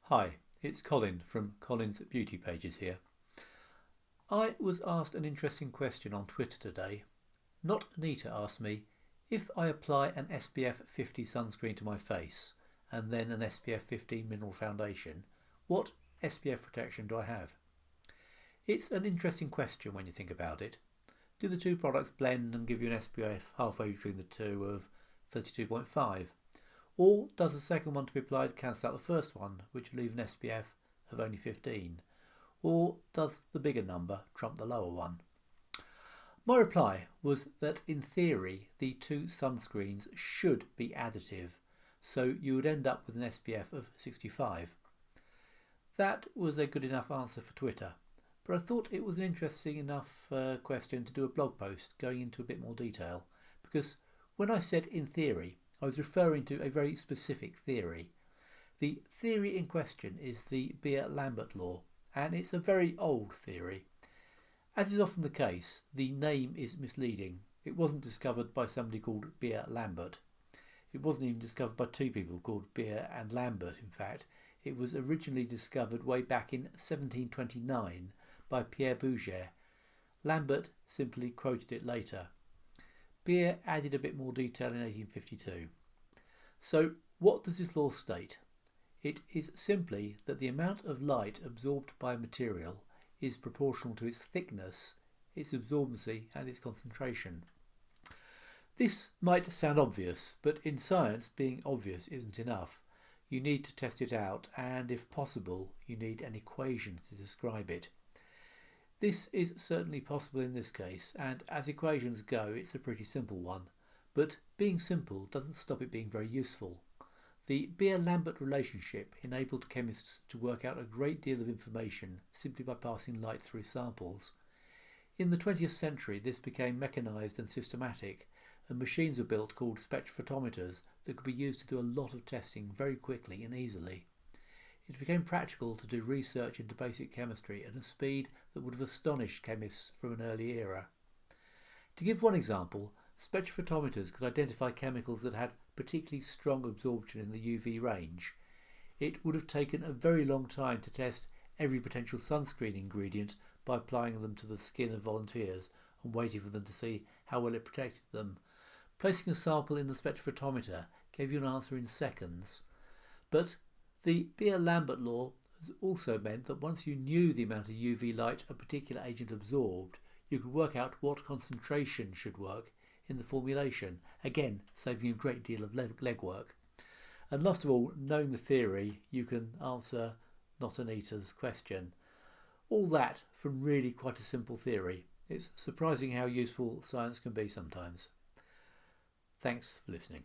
Hi, it's Colin from Colin's Beauty Pages here. I was asked an interesting question on Twitter today. Not Anita asked me, if I apply an SPF 50 sunscreen to my face and then an SPF 15 mineral foundation, what SPF protection do I have? It's an interesting question when you think about it. Do the two products blend and give you an SPF halfway between the two of 32.5? Or does the second one to be applied cancel out the first one, which will leave an SPF of only 15? Or does the bigger number trump the lower one? My reply was that in theory the two sunscreens should be additive, so you would end up with an SPF of 65. That was a good enough answer for Twitter, but I thought it was an interesting enough question to do a blog post going into a bit more detail, because when I said in theory, I was referring to a very specific theory. The theory in question is the Beer-Lambert law, and it's a very old theory. As is often the case, the name is misleading. It wasn't discovered by somebody called Beer-Lambert. It wasn't even discovered by two people called Beer and Lambert, in fact. It was originally discovered way back in 1729 by Pierre Bouguer. Lambert simply quoted it later. Beer added a bit more detail in 1852. So what does this law state? It is simply that the amount of light absorbed by a material is proportional to its thickness, its absorbency and its concentration. This might sound obvious, but in science being obvious isn't enough. You need to test it out, and if possible you need an equation to describe it. This is certainly possible in this case, and as equations go it's a pretty simple one, but being simple doesn't stop it being very useful. The Beer-Lambert relationship enabled chemists to work out a great deal of information simply by passing light through samples. In the 20th century this became mechanised and systematic, and machines were built called spectrophotometers that could be used to do a lot of testing very quickly and easily. It became practical to do research into basic chemistry at a speed that would have astonished chemists from an early era. To give one example, spectrophotometers could identify chemicals that had particularly strong absorption in the UV range. It would have taken a very long time to test every potential sunscreen ingredient by applying them to the skin of volunteers and waiting for them to see how well it protected them. Placing a sample in the spectrophotometer gave you an answer in seconds. But the Beer-Lambert law has also meant that once you knew the amount of UV light a particular agent absorbed, you could work out what concentration should work in the formulation, again saving a great deal of legwork. And last of all, knowing the theory, you can answer Not Anita's question. All that from really quite a simple theory. It's surprising how useful science can be sometimes. Thanks for listening.